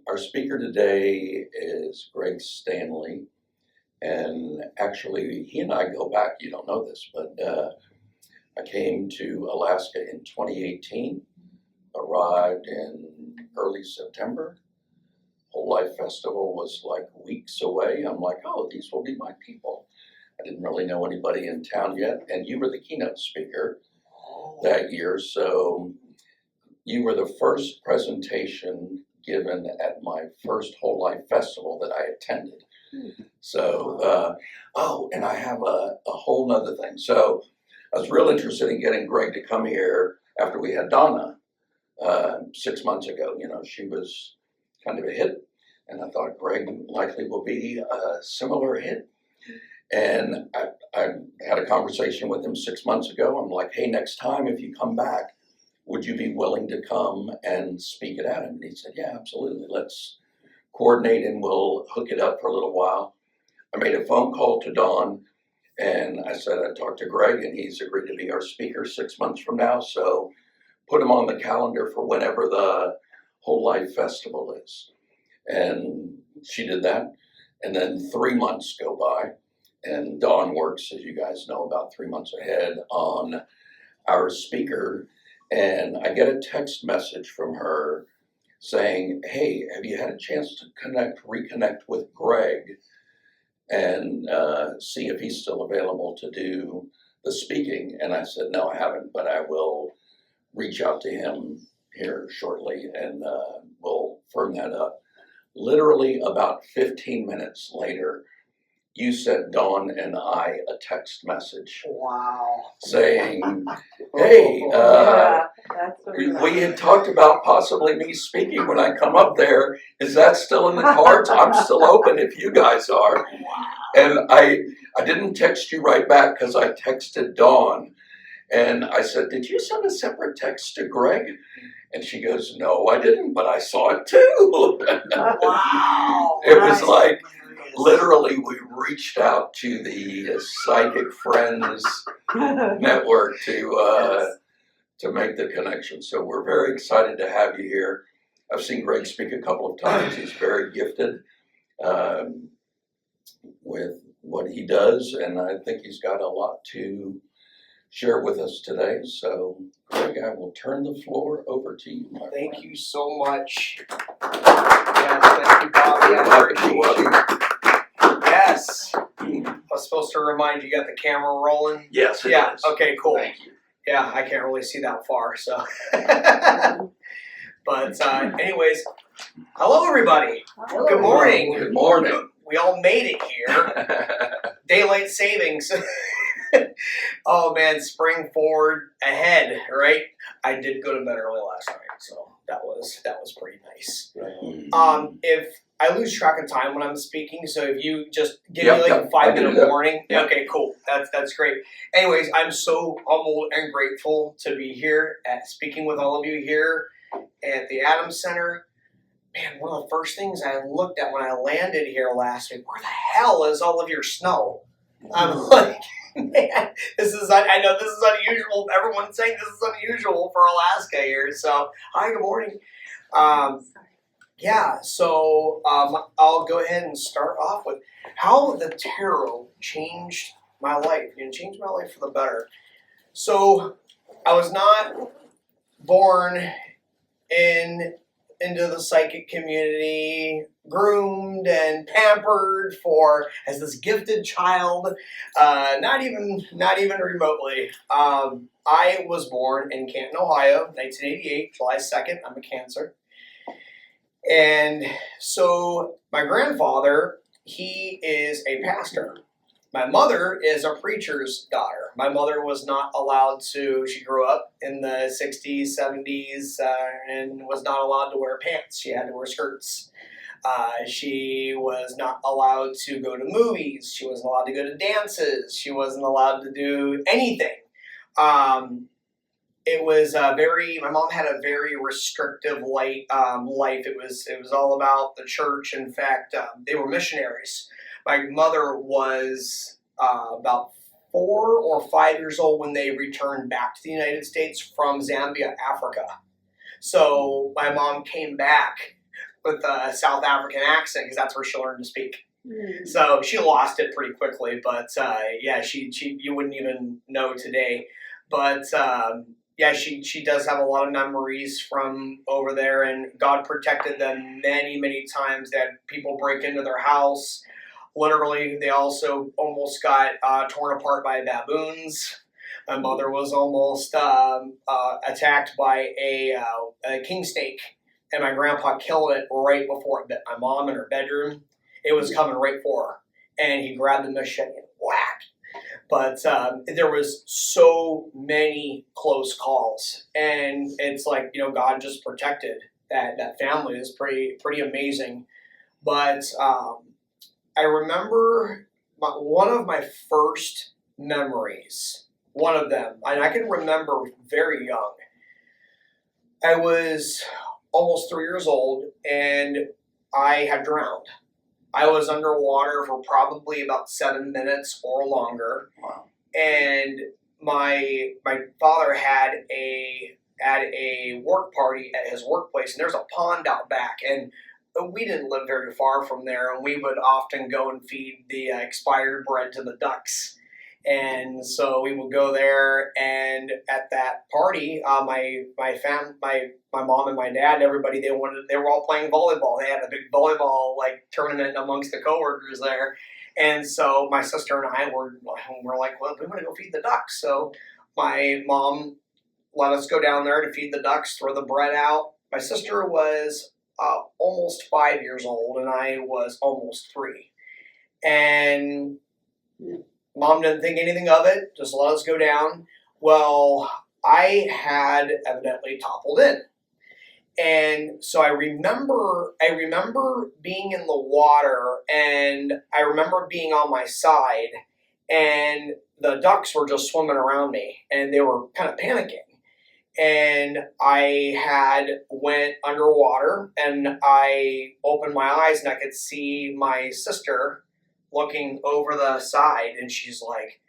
Our speaker today is Greg Stanley, and actually he and I go back, you don't know this, but I came to Alaska in 2018, arrived in early September. Whole Life Festival was like weeks away. I'm like, oh, these will be my people. I didn't really know anybody in town yet, and you were the keynote speaker that year, so you were the first presentation given at my first Whole Life Festival that I attended. So, and I have a whole nother thing. So I was real interested in getting Greg to come here after we had Donna 6 months ago. You know, she was kind of a hit, and I thought Greg likely will be a similar hit. And I had a conversation with him 6 months ago. I'm like, hey, next time if you come back, would you be willing to come and speak at Adam? And he said, yeah, absolutely. Let's coordinate and we'll hook it up for a little while. I made a phone call to Dawn and I said I'd talk to Greg, and he's agreed to be our speaker 6 months from now. So put him on the calendar for whenever the Whole Life Festival is. And she did that. And then 3 months go by, and Dawn works, as you guys know, about 3 months ahead on our speaker. And I get a text message from her saying, hey, have you had a chance to reconnect with Greg and see if he's still available to do the speaking? And I said, no, I haven't, but I will reach out to him here shortly and we'll firm that up. Literally about 15 minutes later, you sent Dawn and I a text message. Wow. Saying, hey, that's we had talked about possibly me speaking when I come up there. Is that still in the cards? I'm still open if you guys are. Wow. And I didn't text you right back because I texted Dawn. And I said, did you send a separate text to Greg? And she goes, no, I didn't, but I saw it too. Wow. It was like, literally, we reached out to the Psychic Friends network to make the connection. So we're very excited to have you here. I've seen Greg speak a couple of times. He's very gifted with what he does, and I think he's got a lot to share with us today. So, Greg, I will turn the floor over to you. Thank you so much. Yes, thank you, Bobby. I appreciate you. Yes. I was supposed to remind you, got the camera rolling? Yes, it yeah. is. Okay, cool. Thank you. Yeah, I can't really see that far, so. But anyways, hello everybody. Hello. Good morning. Good morning. We all made it here. Daylight savings. Oh man, spring forward ahead, right? I did go to bed early last night, so that was pretty nice. If I lose track of time when I'm speaking, so if you just give me like a 5-minute warning, okay, cool. That's great. Anyways, I'm so humbled and grateful to be here at speaking with all of you here at the Adams Center. Man, one of the first things I looked at when I landed here last week, where the hell is all of your snow? I'm like, man, I know this is unusual. Everyone's saying this is unusual for Alaska here. So, hi, good morning. So I'll go ahead and start off with how the tarot changed my life. It changed my life for the better. So, I was not born into the psychic community, groomed and pampered as this gifted child, not even remotely. I was born in Canton, Ohio, 1988, July 2nd. I'm a Cancer. And so my grandfather, he is a pastor. My mother is a preacher's daughter. My mother was not allowed to, she grew up in the 60s, 70s, and was not allowed to wear pants. She had to wear skirts. She was not allowed to go to movies. She wasn't allowed to go to dances. She wasn't allowed to do anything. It was my mom had a very restrictive life. It was all about the church. In fact, they were missionaries. My mother was about 4 or 5 years old when they returned back to the United States from Zambia, Africa. So my mom came back with a South African accent because that's where she learned to speak. So she lost it pretty quickly, but yeah, she you wouldn't even know today. But yeah, she does have a lot of memories from over there, and God protected them many times. They had people break into their house. Literally, they also almost got torn apart by baboons. My mother was almost attacked by a king snake, and my grandpa killed it right before it bit my mom in her bedroom. It was coming right for her, and he grabbed the machete and whack. But there was so many close calls, and it's like, you know, God just protected that family. Is pretty amazing. But I remember one of my first memories. One of them, and I can remember very young. I was almost 3 years old, and I had drowned. I was underwater for probably about 7 minutes or longer. Wow. And my father had a work party at his workplace, and there's a pond out back, and we didn't live very far from there, and we would often go and feed the expired bread to the ducks. And so we would go there, and at that party, my mom and my dad, everybody, they were all playing volleyball. They had a big volleyball like tournament amongst the coworkers there, and so my sister and I were like, well, we want to go feed the ducks. So my mom let us go down there to feed the ducks, throw the bread out. My sister was almost 5 years old, and I was almost 3, and Mom didn't think anything of it, just let us go down. Well, I had evidently toppled in. And so I remember being in the water, and I remember being on my side, and the ducks were just swimming around me, and they were kind of panicking. And I had went underwater, and I opened my eyes, and I could see my sister looking over the side, and she's like,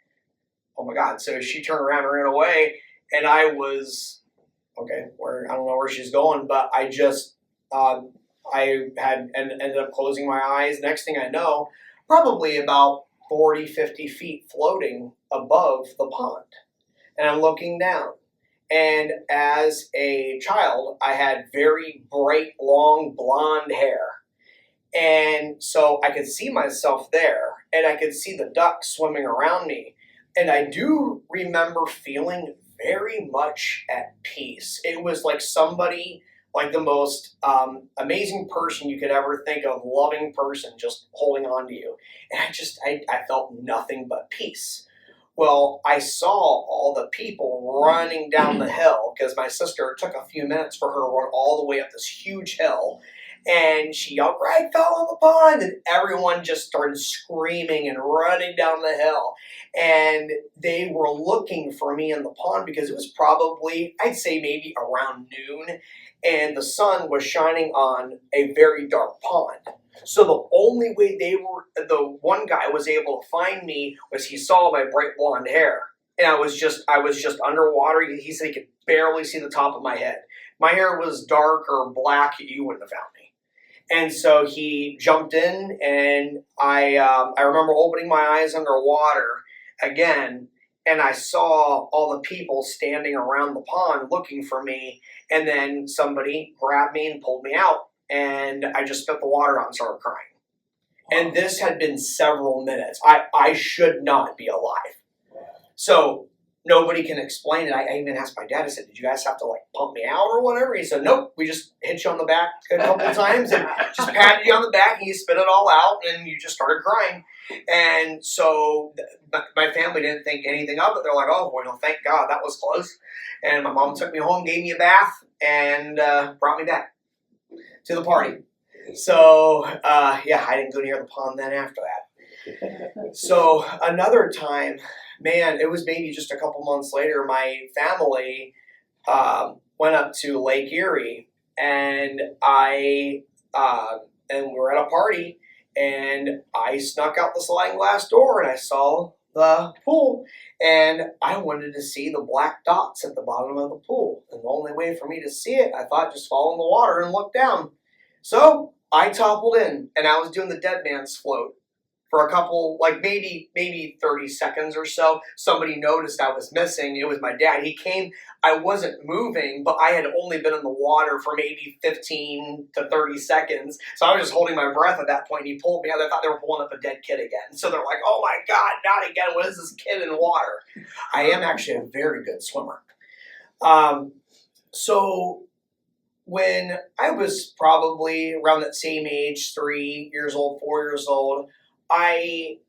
oh my God. So she turned around and ran away, and I was, okay, I don't know where she's going, but I just, I had ended up closing my eyes. Next thing I know, probably about 40, 50 feet floating above the pond. And I'm looking down. And as a child, I had very bright, long, blonde hair. And so I could see myself there, and I could see the ducks swimming around me. And I do remember feeling very much at peace. It was like somebody, like the most amazing person you could ever think of, loving person, just holding on to you. And I felt nothing but peace. Well, I saw all the people running down the hill, because my sister, it took a few minutes for her to run all the way up this huge hill. And she yelled, Greg fell in the pond, and everyone just started screaming and running down the hill. And they were looking for me in the pond, because it was probably, I'd say maybe around noon, and the sun was shining on a very dark pond. So the only way the one guy was able to find me was he saw my bright blonde hair. And I was just underwater. He said he could barely see the top of my head. My hair was dark or black, you wouldn't have found me. And so he jumped in, and I remember opening my eyes underwater again, and I saw all the people standing around the pond looking for me, and then somebody grabbed me and pulled me out, and I just spit the water out and started crying. And this had been several minutes. I should not be alive. So nobody can explain it. I even asked my dad, I said, did you guys have to like pump me out or whatever? He said, nope, we just hit you on the back a couple of times and just patted you on the back, and you spit it all out, and you just started crying. And so my family didn't think anything of it. They're like, oh, well, thank God, that was close. And my mom took me home, gave me a bath, and brought me back to the party. So, yeah, I didn't go near the pond then after that. So another time, man, it was maybe just a couple months later, my family went up to Lake Erie, and we were at a party, and I snuck out the sliding glass door, and I saw the pool, and I wanted to see the black dots at the bottom of the pool. And the only way for me to see it, I thought, just fall in the water and look down. So I toppled in, and I was doing the dead man's float for a couple, like maybe 30 seconds or so. Somebody noticed I was missing. It was my dad. He came. I wasn't moving, but I had only been in the water for maybe 15 to 30 seconds. So I was just holding my breath at that point. And he pulled me out. I thought they were pulling up a dead kid again. So they're like, "Oh my God, not again! What is this kid in water?" I am actually a very good swimmer. So when I was probably around that same age, 3 years old, 4 years old, I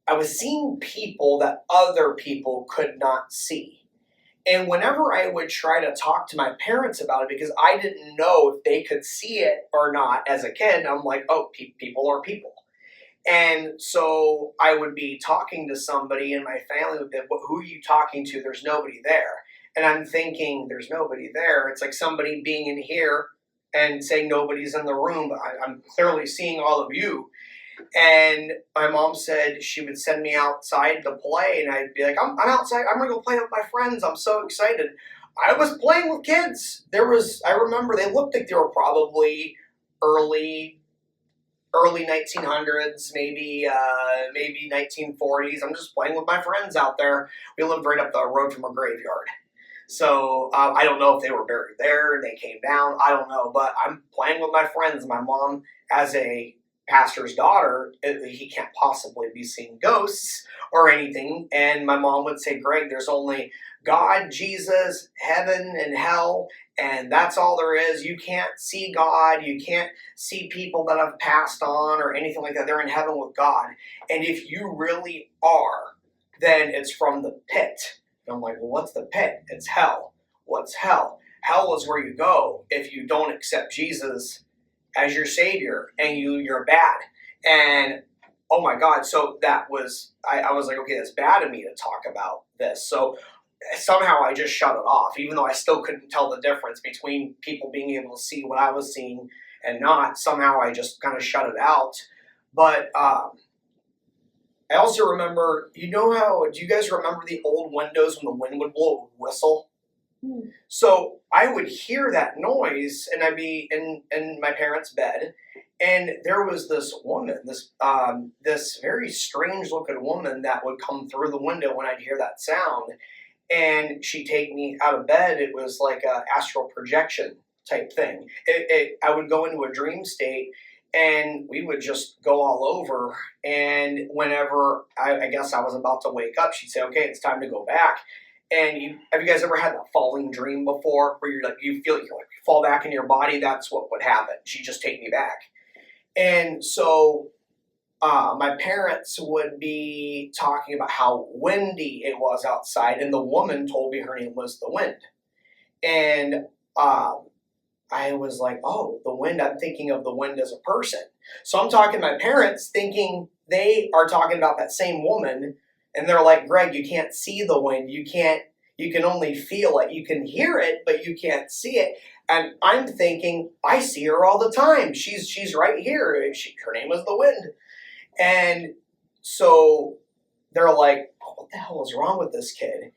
was seeing people that other people could not see. And whenever I would try to talk to my parents about it, because I didn't know if they could see it or not as a kid, I'm like, oh, people are people. And so I would be talking to somebody in my family would be, who are you talking to? There's nobody there. And I'm thinking, there's nobody there. It's like somebody being in here and saying nobody's in the room. I'm clearly seeing all of you. And my mom said she would send me outside to play, and I'd be like, I'm outside. I'm going to go play with my friends. I'm so excited. I was playing with kids. I remember they looked like they were probably early 1900s, maybe 1940s. I'm just playing with my friends out there. We lived right up the road from a graveyard. So I don't know if they were buried there and they came down. I don't know, but I'm playing with my friends. My mom, as a pastor's daughter, he can't possibly be seeing ghosts or anything. And my mom would say, Greg, there's only God, Jesus, heaven, and hell, and that's all there is. You can't see God. You can't see people that have passed on or anything like that. They're in heaven with God. And if you really are, then it's from the pit. And I'm like, well, what's the pit? It's hell. What's hell? Hell is where you go if you don't accept Jesus as your Savior and you're bad. And oh my God, so that was, I was like, okay, that's bad of me to talk about this. So somehow I just shut it off, even though I still couldn't tell the difference between people being able to see what I was seeing and not. Somehow I just kind of shut it out. But I also remember, do you guys remember the old windows when the wind would blow, it would whistle? So I would hear that noise, and I'd be in my parents' bed, and there was this woman, this very strange looking woman that would come through the window when I'd hear that sound, and she'd take me out of bed. It was like a astral projection type thing. I would go into a dream state, and we would just go all over, and whenever I guess I was about to wake up, she'd say, okay, it's time to go back. And have you guys ever had that falling dream before, where you feel like you fall back in your body? That's what would happen. She'd just take me back. And so my parents would be talking about how windy it was outside, and the woman told me her name was the Wind. And I was like, oh, the Wind. I'm thinking of the Wind as a person. So I'm talking to my parents, thinking they are talking about that same woman. And they're like, Greg, you can't see the wind. You can only feel it. You can hear it, but you can't see it. And I'm thinking, I see her all the time. She's right here. Her name is the Wind. And so they're like, oh, what the hell is wrong with this kid?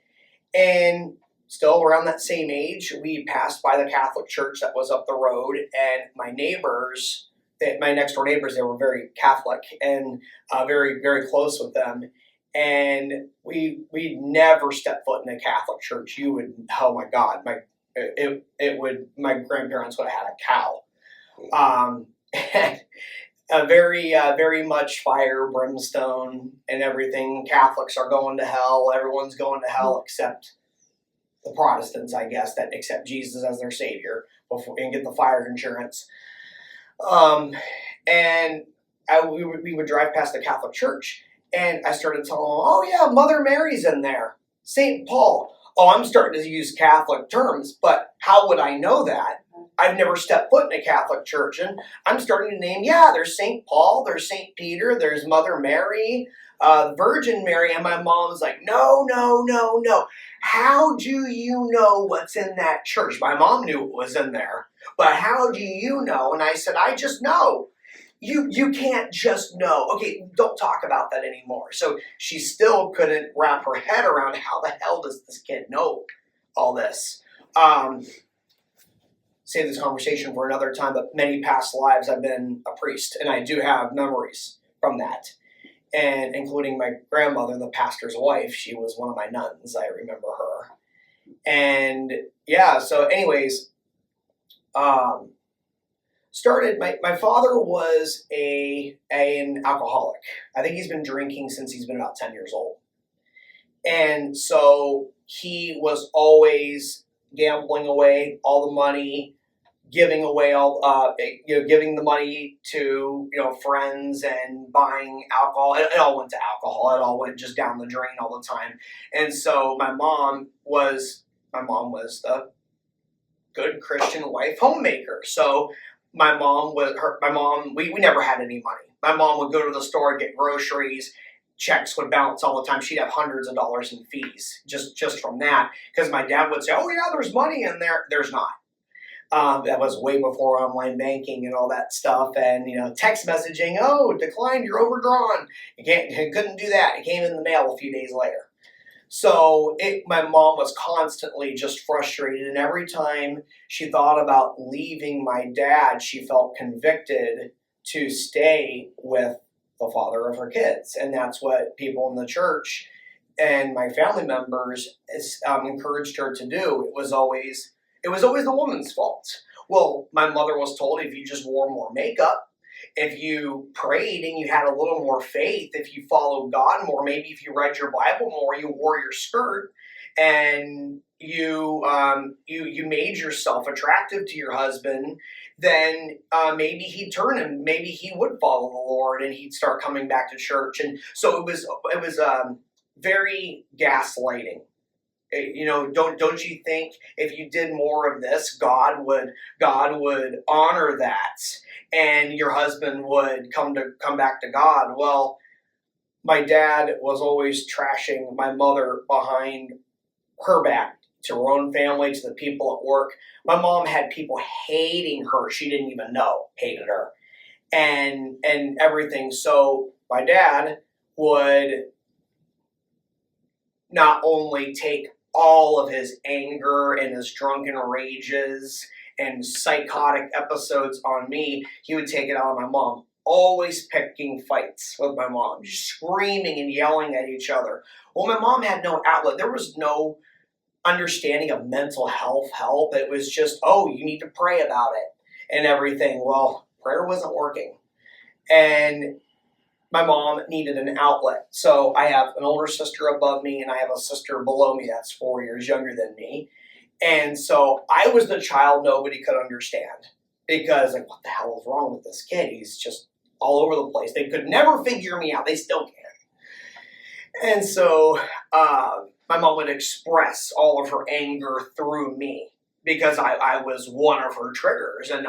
And still around that same age, we passed by the Catholic church that was up the road, and my neighbors, my next door neighbors, they were very Catholic and very, very close with them. And we'd never step foot in a Catholic church. You would, oh my God, my grandparents would have had a cow. And very much fire, brimstone, and everything. Catholics are going to hell. Everyone's going to hell except the Protestants, I guess, that accept Jesus as their Savior and get the fire insurance. And we would drive past the Catholic church. And I started telling them, oh yeah, Mother Mary's in there. St. Paul. Oh, I'm starting to use Catholic terms, but how would I know that? I've never stepped foot in a Catholic church. And I'm starting to name, there's St. Paul, there's St. Peter, there's Mother Mary, Virgin Mary. And my mom's like, no. How do you know what's in that church? My mom knew it was in there, but how do you know? And I said, I just know. You can't just know. Okay, don't talk about that anymore. So she still couldn't wrap her head around how the hell does this kid know all this. save this conversation for another time, but many past lives I've been a priest, and I do have memories from that. And including my grandmother, the pastor's wife, she was one of my nuns. I remember her. And yeah, so anyways, started, my father was an alcoholic. I think he's been drinking since he's been about 10 years old. And so he was always gambling away all the money, giving away giving the money to, friends and buying alcohol. It all went to alcohol. It all went just down the drain all the time. And so my mom was the good Christian wife homemaker. So we never had any money. My mom would go to the store, get groceries, checks would bounce all the time. She'd have hundreds of dollars in fees just from that, because my dad would say, oh yeah, there's money in there. There's not. That was way before online banking and all that stuff, and text messaging. Oh, declined, you're overdrawn. You couldn't do that. It came in the mail a few days later. So my mom was constantly just frustrated, and every time she thought about leaving my dad, she felt convicted to stay with the father of her kids, and that's what people in the church and my family members encouraged her to do. It was always the woman's fault. Well, my mother was told, if you just wore more makeup, if you prayed and you had a little more faith, if you followed God more, maybe if you read your Bible more, you wore your skirt, and you made yourself attractive to your husband, then maybe he'd turn and maybe he would follow the Lord and he'd start coming back to church. And so it was very gaslighting. Don't you think if you did more of this, God would honor that, and your husband would come back to God? Well, my dad was always trashing my mother behind her back, to her own family, to the people at work. My mom had people hating her. She didn't even know, hated her, and everything. So my dad would not only take all of his anger and his drunken rages and psychotic episodes on me, he would take it out on my mom. Always picking fights with my mom, screaming and yelling at each other. Well, my mom had no outlet. There was no understanding of mental health help. It was just, oh, you need to pray about it and everything. Well, prayer wasn't working. And my mom needed an outlet. So I have an older sister above me, and I have a sister below me that's 4 years younger than me. And so I was the child nobody could understand, because what the hell is wrong with this kid? He's just all over the place. They could never figure me out. They still can't. And so my mom would express all of her anger through me, because I was one of her triggers, and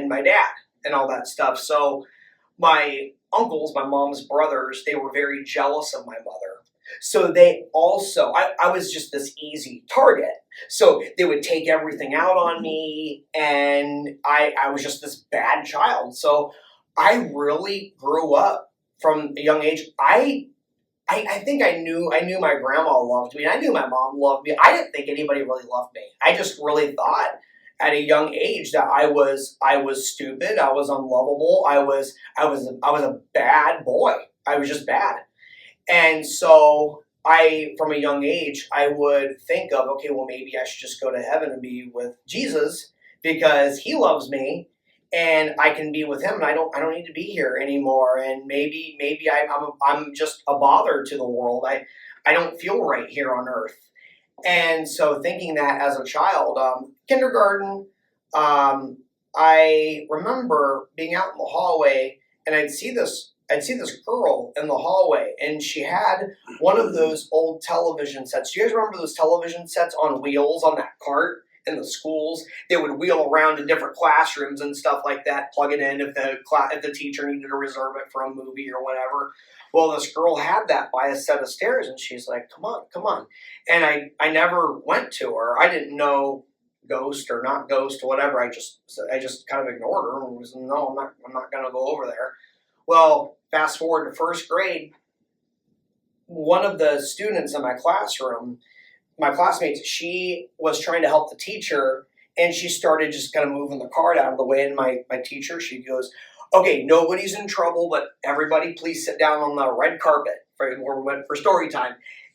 my dad and all that stuff. So my uncles, my mom's brothers, they were very jealous of my mother. So they also, I was just this easy target. So they would take everything out on me, and I was just this bad child. So I really grew up from a young age. I think I knew my grandma loved me. I knew my mom loved me. I didn't think anybody really loved me. I just really thought at a young age that I was stupid. I was unlovable. I was a bad boy. I was just bad. And so from a young age, I would think of, okay, well, maybe I should just go to heaven and be with Jesus, because he loves me and I can be with him, and I don't need to be here anymore. And maybe I'm just a bother to the world. I don't feel right here on earth. And so thinking that as a child, kindergarten, I remember being out in the hallway, and I'd see this girl in the hallway, and she had one of those old television sets. Do you guys remember those television sets on wheels on that cart in the schools? They would wheel around in different classrooms and stuff like that, plug it in if the teacher needed to reserve it for a movie or whatever. Well, this girl had that by a set of stairs, and she's like, come on. And I never went to her. I didn't know ghost or not ghost or whatever. I just kind of ignored her and was, no, I'm not going to go over there. Well, fast forward to first grade, one of the students in my classroom, my classmates, she was trying to help the teacher, And she started just kind of moving the cart out of the way. And my teacher, she goes, okay, nobody's in trouble, but everybody please sit down on the red carpet where we went for story time.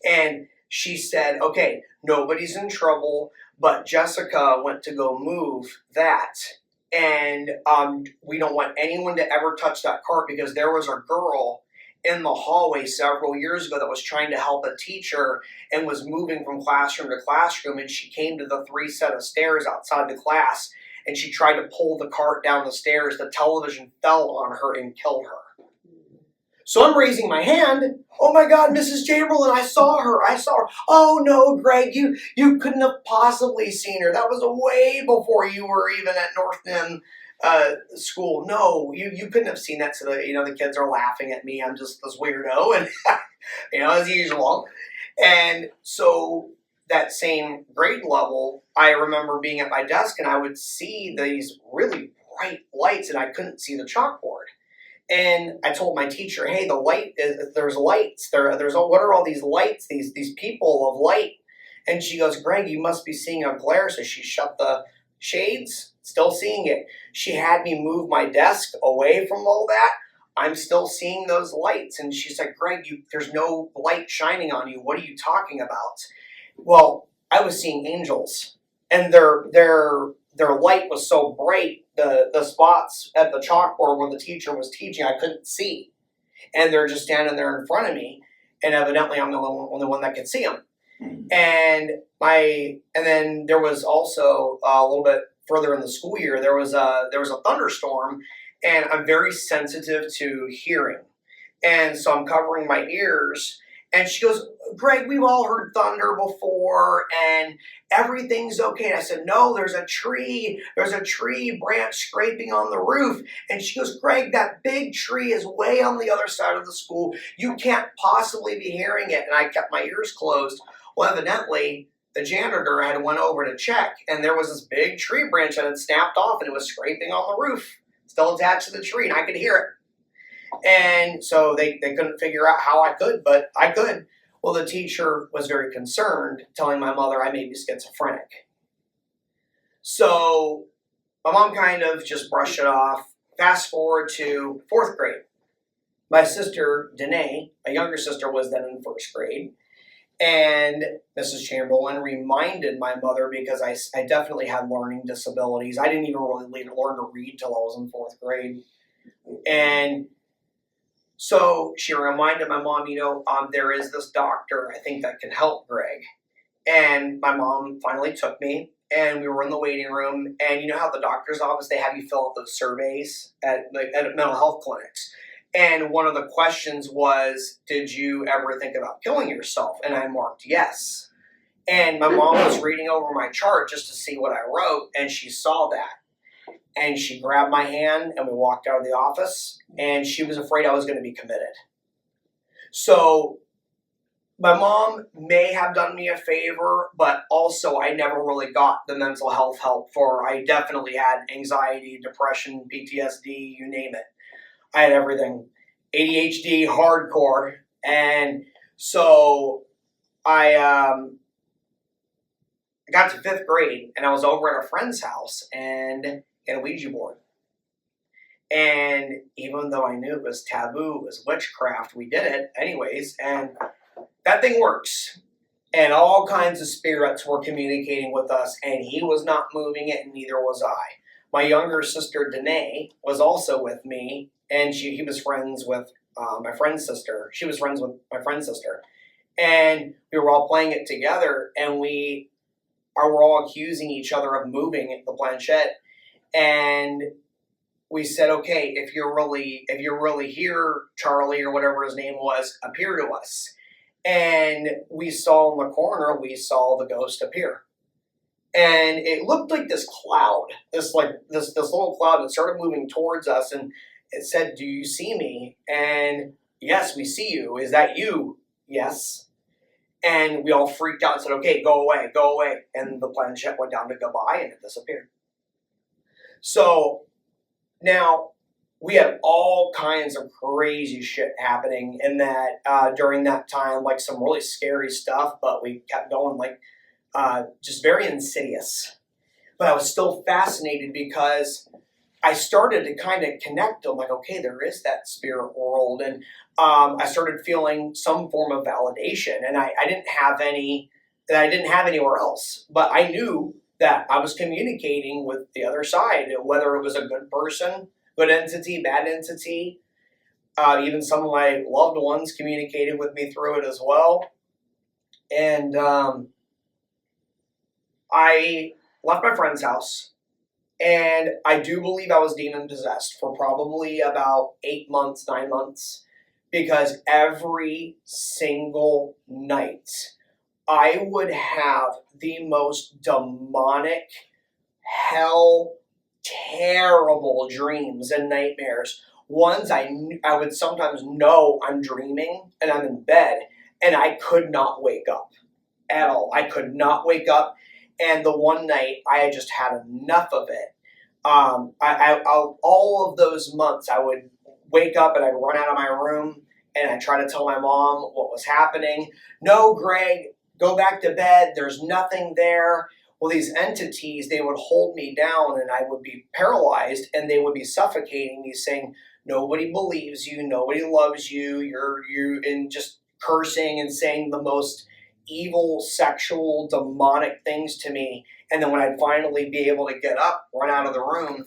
And she said, okay, nobody's in trouble, but Jessica went to go move that. And we don't want anyone to ever touch that cart because there was a girl in the hallway several years ago that was trying to help a teacher and was moving from classroom to classroom, and she came to the 3 set of stairs outside the class, and she tried to pull the cart down the stairs. The television fell on her and killed her. So I'm raising my hand. Oh my God, Mrs. Chamberlain, I saw her. Oh no, Greg, you couldn't have possibly seen her. That was way before you were even at North End school. No, you couldn't have seen that. So the kids are laughing at me. I'm just this weirdo, and as usual. And so that same grade level, I remember being at my desk and I would see these really bright lights and I couldn't see the chalkboard. And I told my teacher, hey, there's lights. What are all these lights, these people of light? And she goes, Greg, you must be seeing a glare. So she shut the shades, still seeing it. She had me move my desk away from all that. I'm still seeing those lights. And she said, Greg, there's no light shining on you. What are you talking about? Well, I was seeing angels, and their light was so bright, the spots at the chalkboard where the teacher was teaching, I couldn't see. And they're just standing there in front of me, and evidently I'm the only one that could see them. And then there was also a little bit further in the school year, there was a thunderstorm, and I'm very sensitive to hearing. And so I'm covering my ears, and she goes, Greg, we've all heard thunder before, and everything's okay. And I said, no, there's a tree branch scraping on the roof. And she goes, Greg, that big tree is way on the other side of the school. You can't possibly be hearing it. And I kept my ears closed. Well, evidently, the janitor had went over to check, and there was this big tree branch that had snapped off, and it was scraping on the roof, still attached to the tree, and I could hear it. And so they couldn't figure out how I could, but I could. Well, the teacher was very concerned, telling my mother I may be schizophrenic. So my mom kind of just brushed it off. Fast forward to 4th grade. My sister, Danae, my younger sister, was then in 1st grade. And Mrs. Chamberlain reminded my mother, because I definitely had learning disabilities. I didn't even really learn to read till I was in 4th grade. And so she reminded my mom, there is this doctor, I think, that can help Greg. And my mom finally took me, and we were in the waiting room. And you know how the doctor's office, they have you fill out those surveys at mental health clinics. And one of the questions was, did you ever think about killing yourself? And I marked yes. And my mom was reading over my chart just to see what I wrote, and she saw that. And she grabbed my hand, and we walked out of the office, and she was afraid I was going to be committed. So my mom may have done me a favor, but also I never really got the mental health help I definitely had anxiety, depression, PTSD, you name it. I had everything. ADHD, hardcore. And so I got to 5th grade, and I was over at a friend's house, and had a Ouija board. And even though I knew it was taboo, it was witchcraft, we did it anyways, and that thing works. And all kinds of spirits were communicating with us, and he was not moving it, and neither was I. My younger sister, Danae, was also with me, and he was friends with my friend's sister. She was friends with my friend's sister. And we were all playing it together, and we were all accusing each other of moving the planchette. And we said, okay, if you're really here, Charlie, or whatever his name was, appear to us. And we saw in the corner, the ghost appear. And it looked like this cloud, this little cloud that started moving towards us, and it said, do you see me? And yes, we see you. Is that you? Yes. And we all freaked out and said, okay, go away, go away. And the planchette went down to goodbye, and it disappeared. So now we had all kinds of crazy shit happening in that during that time, like some really scary stuff, but we kept going, like just very insidious. But I was still fascinated because I started to kind of connect. I'm like, okay, there is that spirit world. And I started feeling some form of validation. And I didn't have any that I didn't have anywhere else. But I knew that I was communicating with the other side, whether it was a good person, good entity, bad entity. Even some of my loved ones communicated with me through it as well. And I left my friend's house. And I do believe I was demon possessed for probably about 8 months, 9 months, because every single night I would have the most demonic, hell, terrible dreams and nightmares. Ones I would sometimes know I'm dreaming and I'm in bed and I could not wake up at all. I could not wake up. And the one night I had just had enough of it. All of those months I would wake up and I'd run out of my room and I'd try to tell my mom what was happening. No, Greg, go back to bed. There's nothing there. Well, these entities, they would hold me down and I would be paralyzed and they would be suffocating me saying, nobody believes you. Nobody loves you. You're and just cursing and saying the most evil, sexual, demonic things to me. And then when I'd finally be able to get up, run out of the room,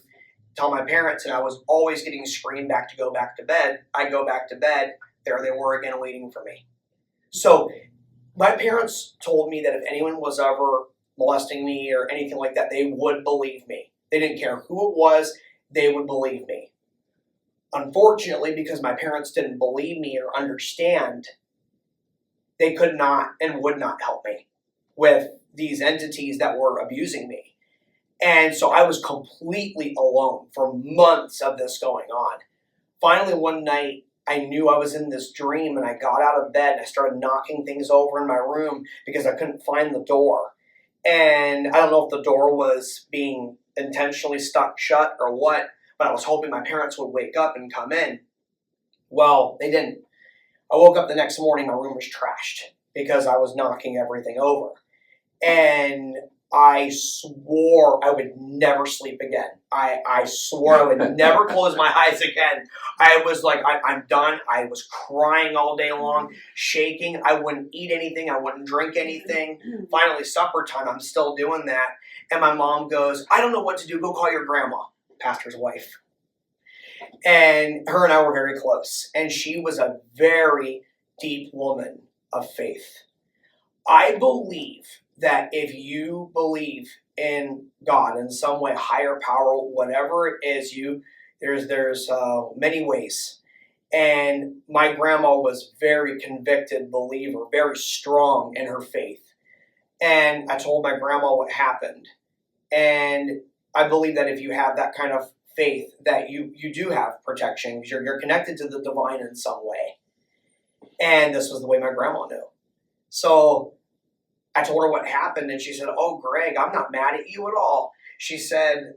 tell my parents, and I was always getting screamed back to go back to bed, I go back to bed, there they were again waiting for me. So my parents told me that if anyone was ever molesting me or anything like that, they would believe me. They didn't care who it was, they would believe me. Unfortunately, because my parents didn't believe me or understand, they could not and would not help me with these entities that were abusing me. And so I was completely alone for months of this going on. Finally, one night, I knew I was in this dream and I got out of bed and I started knocking things over in my room because I couldn't find the door. And I don't know if the door was being intentionally stuck shut or what, but I was hoping my parents would wake up and come in. Well, they didn't. I woke up the next morning, my room was trashed because I was knocking everything over. And I swore I would never sleep again. I swore I would never close my eyes again. I was like, I'm done. I was crying all day long, shaking. I wouldn't eat anything. I wouldn't drink anything. Finally, supper time, I'm still doing that. And my mom goes, I don't know what to do. Go call your grandma, pastor's wife. And her and I were very close. And she was a very deep woman of faith. I believe that if you believe in God in some way, higher power, whatever it is, there's many ways. And my grandma was very convicted believer, very strong in her faith. And I told my grandma what happened. And I believe that if you have that kind of faith, that you do have protection because you're connected to the divine in some way. And this was the way my grandma knew. So I told her what happened, and she said, oh, Greg, I'm not mad at you at all. She said,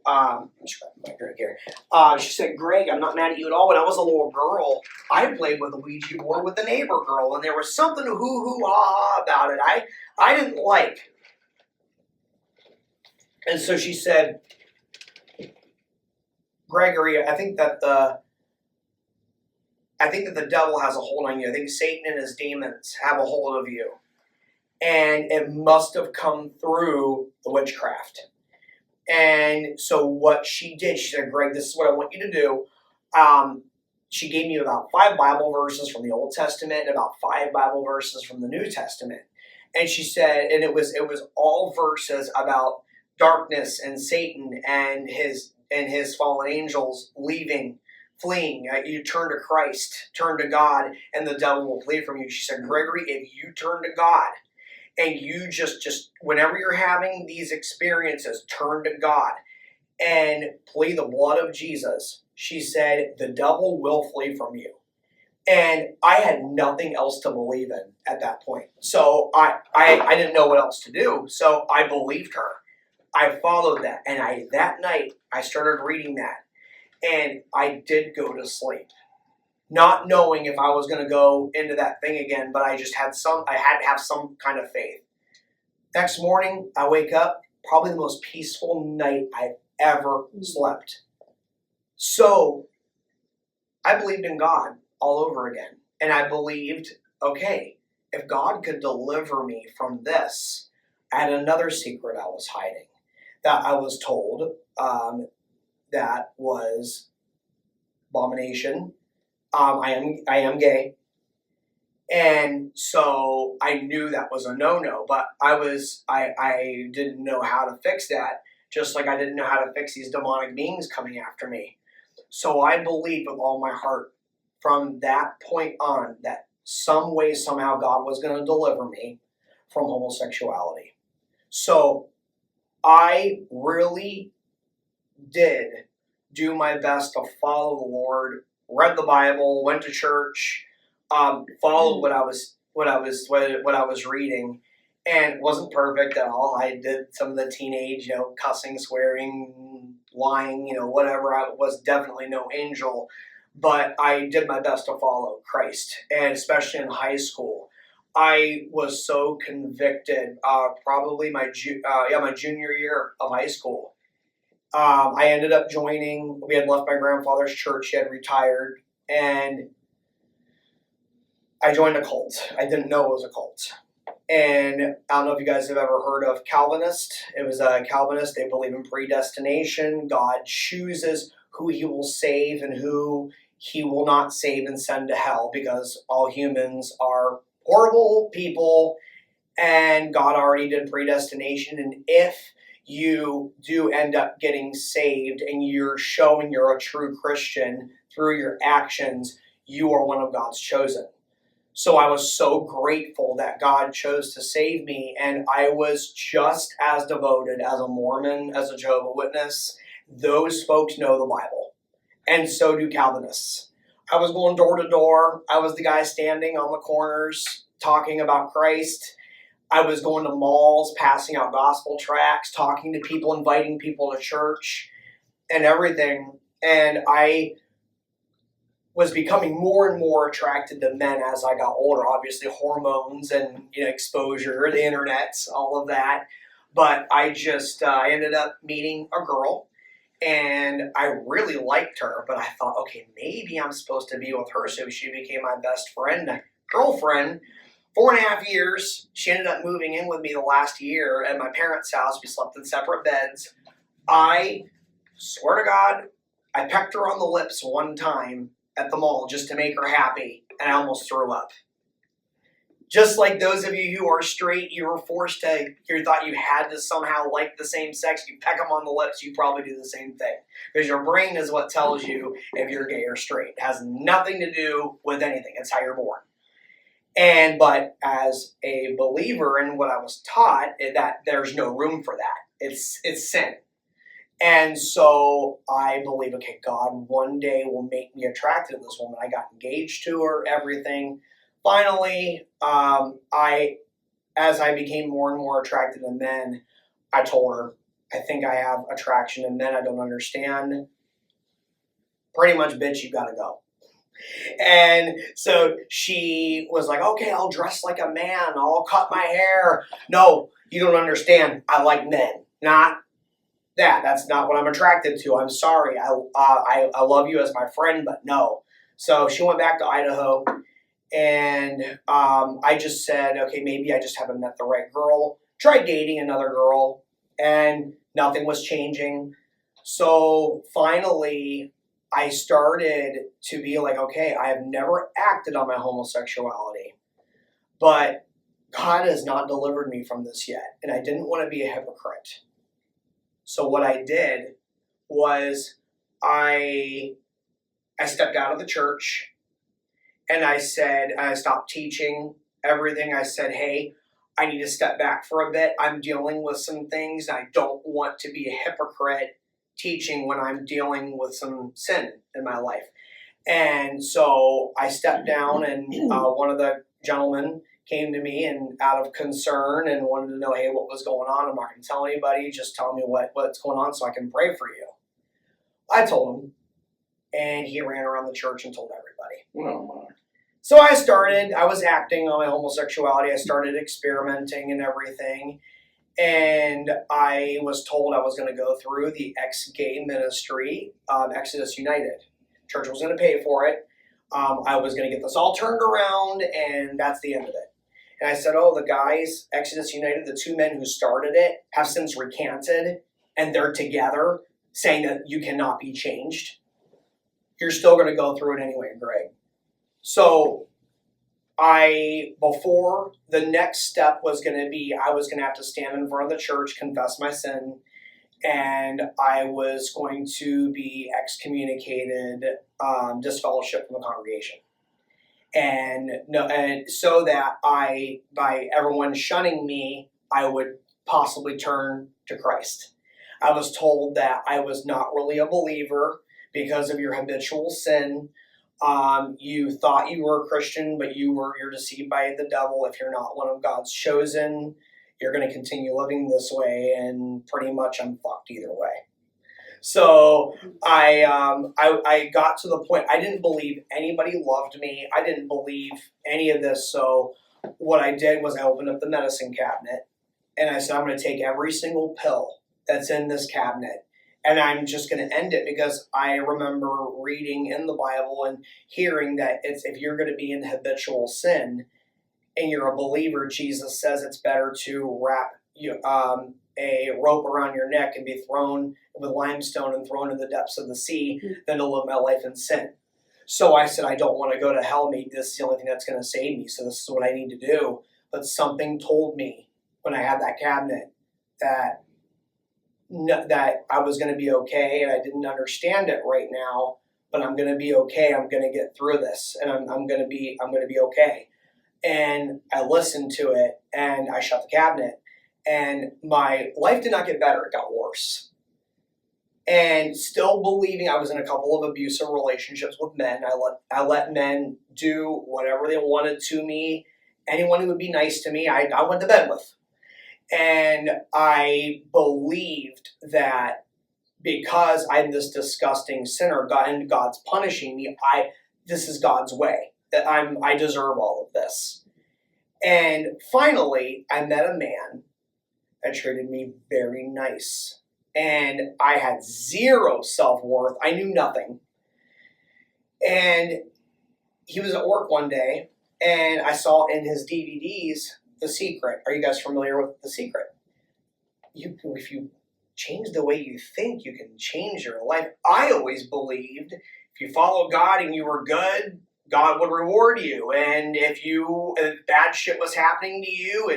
she said, Greg, I'm not mad at you at all. When I was a little girl, I played with a Ouija board with a neighbor girl, and there was something hoo-hoo-ha-ha about it I didn't like. And so she said, Gregory, I think that the devil has a hold on you. I think Satan and his demons have a hold of you. And it must have come through the witchcraft. And so what she did, she said, Greg, this is what I want you to do. She gave me about 5 Bible verses from the Old Testament and about 5 Bible verses from the New Testament. And she said, and it was all verses about darkness and Satan and his fallen angels leaving, fleeing. You turn to Christ, turn to God, and the devil will flee from you. She said, Gregory, if you turn to God, and you just whenever you're having these experiences, turn to God and plead the blood of Jesus. She said, the devil will flee from you. And I had nothing else to believe in at that point. So I didn't know what else to do. So I believed her. I followed that. And that night, I started reading that. And I did go to sleep. Not knowing if I was going to go into that thing again, but I had to have some kind of faith. Next morning, I wake up, probably the most peaceful night I've ever slept. So I believed in God all over again. And I believed, okay, if God could deliver me from this, I had another secret I was hiding that I was told that was abomination. I am gay. And so I knew that was a no-no, but I didn't know how to fix that, just like I didn't know how to fix these demonic beings coming after me. So I believed with all my heart from that point on that some way, somehow God was going to deliver me from homosexuality. So I really did do my best to follow the Lord, read the Bible, went to church, followed what I was reading, and it wasn't perfect at all. I did some of the teenage, cussing, swearing, lying, whatever. I was definitely no angel, but I did my best to follow Christ, and especially in high school. I was so convicted. Probably my junior year of high school. I ended up joining. We had left my grandfather's church. He had retired, and I joined a cult. I didn't know it was a cult. And I don't know if you guys have ever heard of Calvinist. It was a Calvinist. They believe in predestination. God chooses who he will save and who he will not save and send to hell, because all humans are horrible people and God already did predestination. And if you do end up getting saved and you're showing you're a true Christian through your actions, you are one of God's chosen. So I was so grateful that God chose to save me, and I was just as devoted as a Mormon, as a Jehovah's Witness. Those folks know the Bible, and so do Calvinists. I was going door to door. I was the guy standing on the corners talking about Christ. I was going to malls, passing out gospel tracts, talking to people, inviting people to church, and everything. And I was becoming more and more attracted to men as I got older. Obviously, hormones and exposure, the internet, all of that. But I ended up meeting a girl, and I really liked her. But I thought, okay, maybe I'm supposed to be with her. So she became my best friend, my girlfriend. 4.5 years. She ended up moving in with me the last year at my parents' house. We slept in separate beds. I swear to God, I pecked her on the lips one time at the mall just to make her happy, and I almost threw up. Just like those of you who are straight, you thought you had to somehow like the same sex, you peck them on the lips, you probably do the same thing. Because your brain is what tells you if you're gay or straight. It has nothing to do with anything. It's how you're born. But as a believer in what I was taught, that there's no room for that. It's sin. And so I believe, okay, God one day will make me attracted to this woman. I got engaged to her, everything. Finally, as I became more and more attracted to men, I told her, I think I have attraction to men I don't understand. Pretty much, bitch, you gotta go. And so she was like, okay, I'll dress like a man. I'll cut my hair. No, you don't understand. I like men, not that. That's not what I'm attracted to. I'm sorry. I love you as my friend, but no. So she went back to Idaho, and I just said, okay, maybe I just haven't met the right girl. Tried dating another girl, and nothing was changing. So finally, I started to be like, okay, I have never acted on my homosexuality, but God has not delivered me from this yet, and I didn't want to be a hypocrite. So what I did was I stepped out of the church, and I stopped teaching everything. I said, hey, I need to step back for a bit. I'm dealing with some things. I don't want to be a hypocrite teaching when I'm dealing with some sin in my life. And so I stepped down, and one of the gentlemen came to me and out of concern and wanted to know, hey, what was going on? I'm not going to tell anybody. Just tell me what's going on so I can pray for you. I told him, and he ran around the church and told everybody. Oh, my. So I was acting on my homosexuality. I started experimenting and everything. And I was told I was going to go through the ex-gay ministry, Exodus United. Church was going to pay for it. I was going to get this all turned around, and that's the end of it. And I said, oh, the guys, Exodus United, the two men who started it, have since recanted, and they're together saying that you cannot be changed. You're still going to go through it anyway, Greg. So before the next step was going to be, I was going to have to stand in front of the church, confess my sin, and I was going to be excommunicated, disfellowship from the congregation. And so that by everyone shunning me, I would possibly turn to Christ. I was told that I was not really a believer because of your habitual sin. You thought you were a Christian, but you're deceived by the devil. If you're not one of God's chosen, you're going to continue living this way, and pretty much I'm fucked either way. So I got to the point, I didn't believe anybody loved me. I didn't believe any of this. So what I did was I opened up the medicine cabinet, and I said, I'm going to take every single pill that's in this cabinet, and I'm just going to end it, because I remember reading in the Bible and hearing that if you're going to be in habitual sin and you're a believer, Jesus says it's better to wrap a rope around your neck and be thrown with limestone and thrown in the depths of the sea than to live my life in sin. So I said, I don't want to go to hell. Maybe this is the only thing that's going to save me. So this is what I need to do. But something told me when I had that cabinet that I was going to be okay, and I didn't understand it right now, but I'm going to be okay. I'm going to get through this, and I'm going to be okay. And I listened to it, and I shut the cabinet, and my life did not get better. It got worse. And still believing, I was in a couple of abusive relationships with men. I let men do whatever they wanted to me. Anyone who would be nice to me, I went to bed with. And I believed that because I'm this disgusting sinner, and God's punishing me, this is God's way, that I deserve all of this. And finally, I met a man that treated me very nice. And I had zero self-worth. I knew nothing. And he was at work one day, and I saw in his DVDs, The Secret. Are you guys familiar with The Secret? If you change the way you think, you can change your life. I always believed if you follow God and you were good, God would reward you. And if bad shit was happening to you,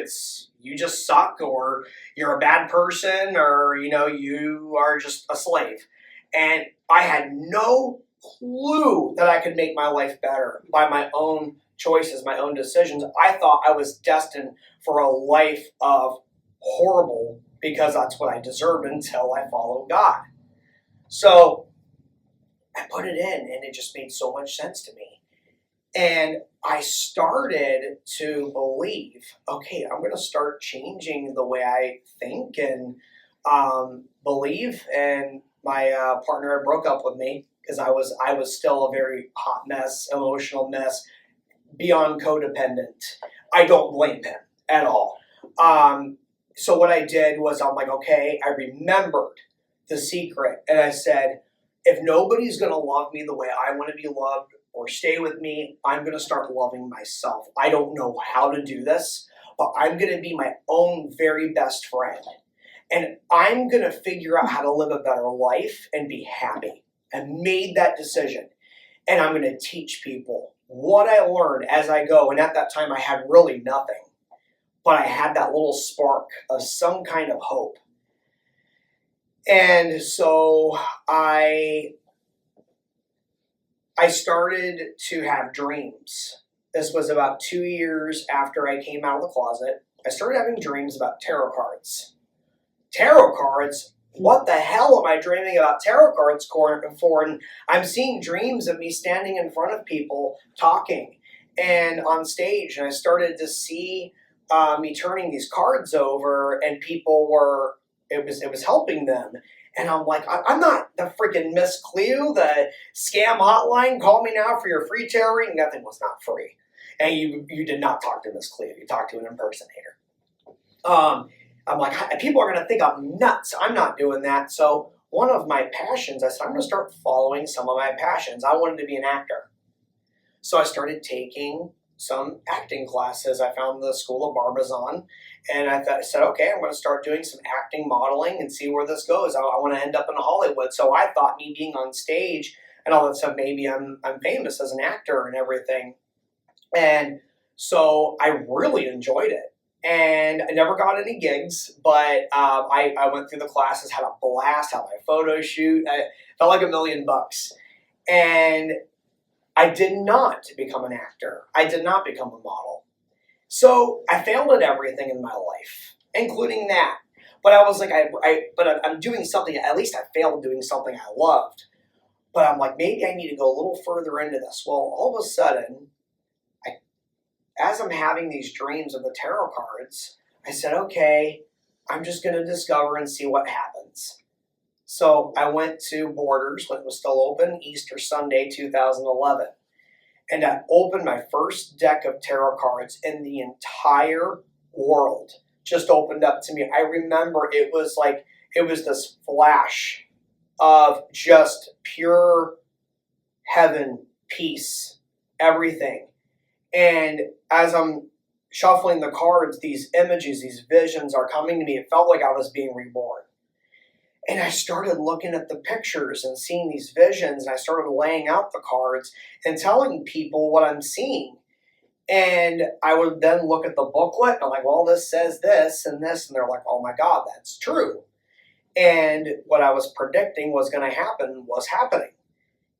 you just suck, or you're a bad person, or you are just a slave. And I had no clue that I could make my life better by my own choices, my own decisions. I thought I was destined for a life of horrible, because that's what I deserved until I followed God. So I put it in, and it just made so much sense to me. And I started to believe, okay, I'm going to start changing the way I think and believe. And my partner broke up with me because I was still a very hot mess, emotional mess, beyond codependent. I don't blame him at all. So what I did was, I'm like, okay, I remembered The Secret, and I said, if nobody's going to love me the way I want to be loved or stay with me, I'm going to start loving myself. I don't know how to do this, but I'm going to be my own very best friend. And I'm going to figure out how to live a better life and be happy. I made that decision. And I'm going to teach people what I learned as I go. And at that time, I had really nothing. But I had that little spark of some kind of hope. And so I started to have dreams. This was about 2 years after I came out of the closet. I started having dreams about tarot cards. Tarot cards? What the hell am I dreaming about tarot cards for? And I'm seeing dreams of me standing in front of people talking and on stage. And I started to see me turning these cards over, and people it was helping them. And I'm like, I'm not the freaking Miss Cleo, the scam hotline. Call me now for your free tarot reading. Nothing was not free. And you did not talk to Miss Cleo. You talked to an impersonator. I'm like, people are going to think I'm nuts. I'm not doing that. So one of my passions, I said, I'm going to start following some of my passions. I wanted to be an actor. So I started taking some acting classes. I found the School of Barbizon, and I said, okay, I'm going to start doing some acting modeling and see where this goes. I want to end up in Hollywood. So I thought me being on stage and all that stuff, maybe I'm famous as an actor and everything. And so I really enjoyed it. And I never got any gigs, but I went through the classes, had a blast, had my photo shoot. I felt like $1 million. And I did not become an actor. I did not become a model. So I failed at everything in my life, including that. But I was like, I'm doing something, at least I failed doing something I loved. But I'm like, maybe I need to go a little further into this. Well, all of a sudden, as I'm having these dreams of the tarot cards, I said, okay, I'm just going to discover and see what happens. So I went to Borders when it was still open, Easter Sunday 2011. And I opened my first deck of tarot cards in the entire world. Just opened up to me. I remember it was this flash of just pure heaven, peace, everything. And as I'm shuffling the cards, these images, these visions are coming to me. It felt like I was being reborn. And I started looking at the pictures and seeing these visions, and I started laying out the cards and telling people what I'm seeing. And I would then look at the booklet, and I'm like, well, this says this, and they're like, oh my God, that's true. And what I was predicting was going to happen was happening.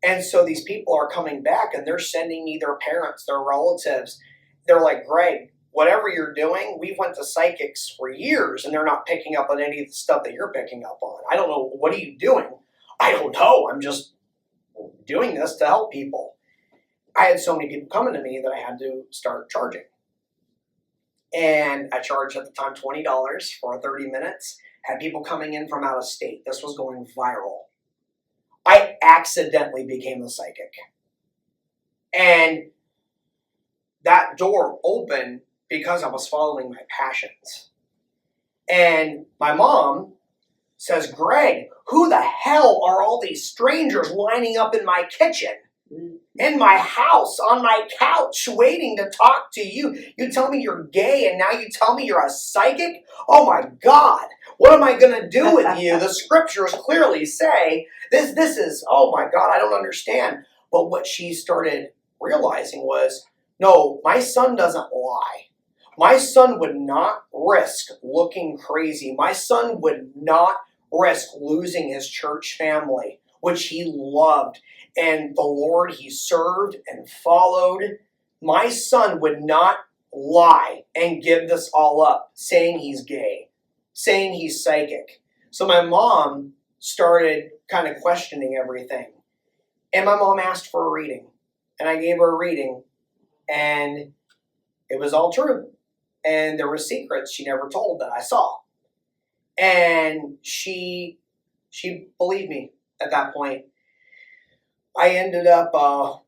And so these people are coming back, and they're sending me their parents, their relatives. They're like, Greg, whatever you're doing, we went to psychics for years, and they're not picking up on any of the stuff that you're picking up on. I don't know. What are you doing? I don't know. I'm just doing this to help people. I had so many people coming to me that I had to start charging. And I charged at the time $20 for 30 minutes. Had people coming in from out of state. This was going viral. I accidentally became a psychic. And that door opened because I was following my passions. And my mom says, Greg, who the hell are all these strangers lining up in my kitchen? In my house, on my couch, waiting to talk to you. You tell me you're gay, and now you tell me you're a psychic? Oh my God, what am I going to do with you? The scriptures clearly say, this is, oh my God, I don't understand. But what she started realizing was, no, my son doesn't lie. My son would not risk looking crazy. My son would not risk losing his church family, which he loved, and the Lord he served and followed. My son would not lie and give this all up, saying he's gay, saying he's psychic. So my mom started kind of questioning everything. And my mom asked for a reading. And I gave her a reading. And it was all true. And there were secrets she never told that I saw. And she believed me at that point. I ended up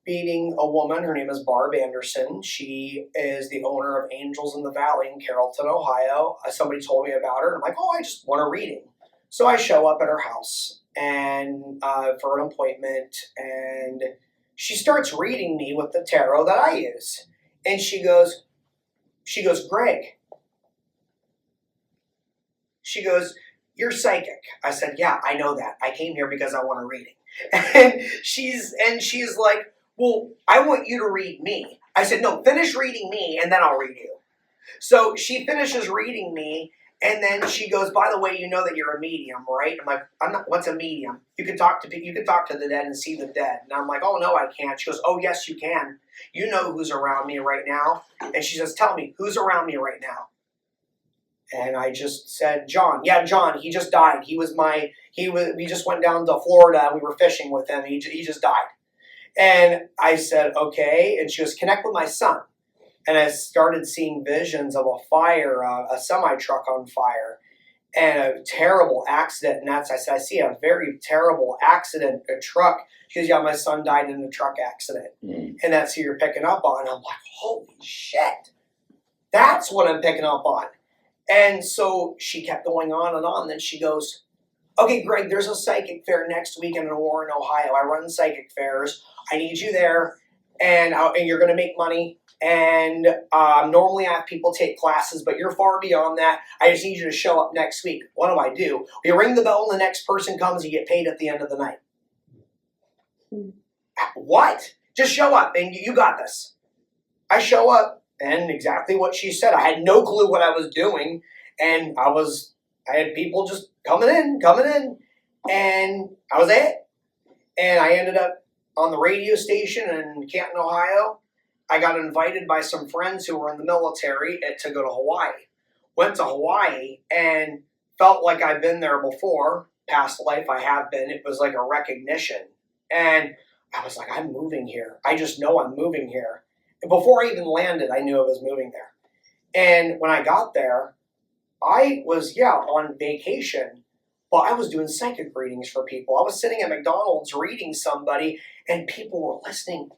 meeting a woman. Her name is Barb Anderson. She is the owner of Angels in the Valley in Carrollton, Ohio. Somebody told me about her. And I'm like, oh, I just want a reading. So I show up at her house and for an appointment. And she starts reading me with the tarot that I use. And she goes, Greg. She goes, you're psychic. I said, yeah, I know that. I came here because I want a reading. And she's like, well, I want you to read me. I said, no, finish reading me and then I'll read you. So she finishes reading me, and then she goes, by the way, you know that you're a medium, right? I'm like, I'm not. What's a medium? You can talk to the dead and see the dead. And I'm like, oh no, I can't. She goes, oh yes, you can. You know who's around me right now. And she says, tell me, who's around me right now? And I just said, John. Yeah, John. He just died. We just went down to Florida and we were fishing with him. He just died. And I said, okay. And she goes, connect with my son. And I started seeing visions of a fire, a semi-truck on fire, and a terrible accident. And I said, I see a very terrible accident, a truck. She goes, yeah, my son died in a truck accident. And that's who you're picking up on. I'm like, holy shit. That's what I'm picking up on. And so she kept going on and on. Then she goes, okay, Greg, there's a psychic fair next weekend in Warren, Ohio. I run psychic fairs. I need you there, and you're going to make money. And normally I have people take classes, but you're far beyond that. I just need you to show up next week. What do? We ring the bell, and the next person comes. You get paid at the end of the night. What? Just show up, and you got this. I show up, and exactly what she said. I had no clue what I was doing, and I had people just coming in, and I was it. And I ended up on the radio station in Canton, Ohio. I got invited by some friends who were in the military to go to Hawaii. Went to Hawaii and felt like I've been there before. Past life I have been. It was like a recognition. And I was like, I'm moving here. I just know I'm moving here. And before I even landed, I knew I was moving there. And when I got there, I was, on vacation, but I was doing psychic readings for people. I was sitting at McDonald's reading somebody, and people were listening.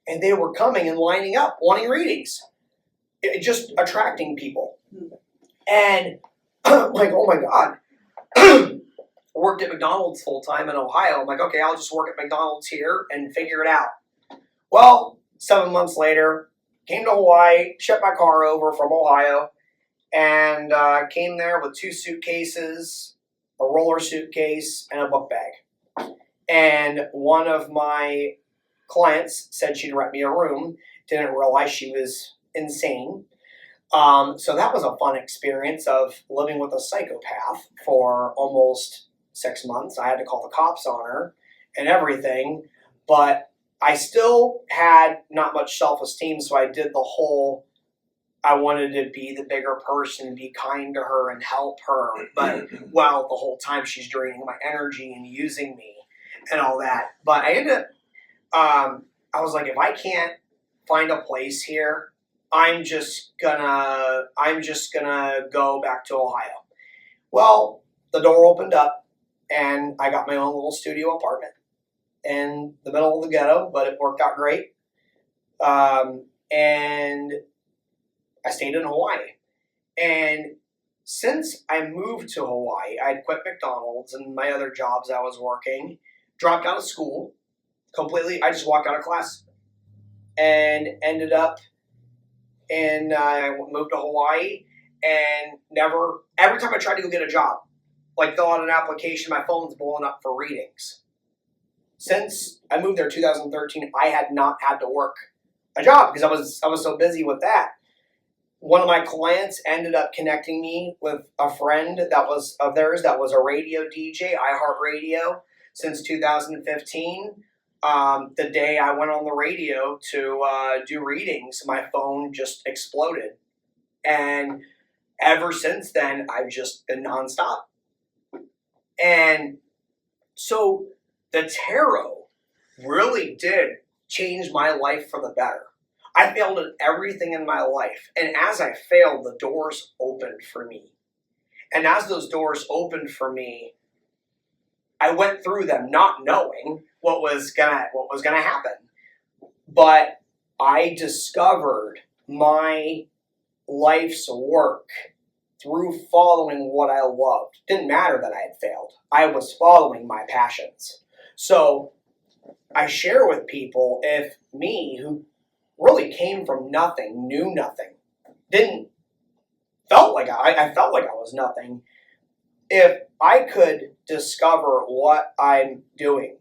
And they were coming and lining up, wanting readings. Just attracting people. And I'm like, oh my God. Worked at McDonald's full time in Ohio. I'm like, okay, I'll just work at McDonald's here and figure it out. Well, 7 months later, came to Hawaii, shipped my car over from Ohio, and came there with 2 suitcases, a roller suitcase, and a book bag. And one of my clients said she'd rent me a room. Didn't realize she was insane. So that was a fun experience of living with a psychopath for almost 6 months. I had to call the cops on her and everything, but I still had not much self-esteem, so I did the whole, I wanted to be the bigger person, be kind to her and help her, but while the whole time she's draining my energy and using me and all that. But I ended up, I was like, if I can't find a place here, I'm just gonna go back to Ohio. Well, the door opened up, and I got my own little studio apartment in the middle of the ghetto, but it worked out great. And I stayed in Hawaii. And since I moved to Hawaii, I had quit McDonald's and my other jobs I was working, dropped out of school completely. I just walked out of class and ended up I moved to Hawaii, and every time I tried to go get a job, like fill out an application, my phone's blowing up for readings. Since I moved there in 2013, I had not had to work a job because I was so busy with that. One of my clients ended up connecting me with a friend that was of theirs that was a radio DJ, iHeartRadio, since 2015. The day I went on the radio to do readings, my phone just exploded. And ever since then, I've just been nonstop. And so the tarot really did change my life for the better. I failed at everything in my life. And as I failed, the doors opened for me. And as those doors opened for me, I went through them not knowing what was gonna happen. But I discovered my life's work through following what I loved. Didn't matter that I had failed. I was following my passions. So I share with people, if me, who really came from nothing, knew nothing, felt like I felt like I was nothing, if I could discover what I'm doing,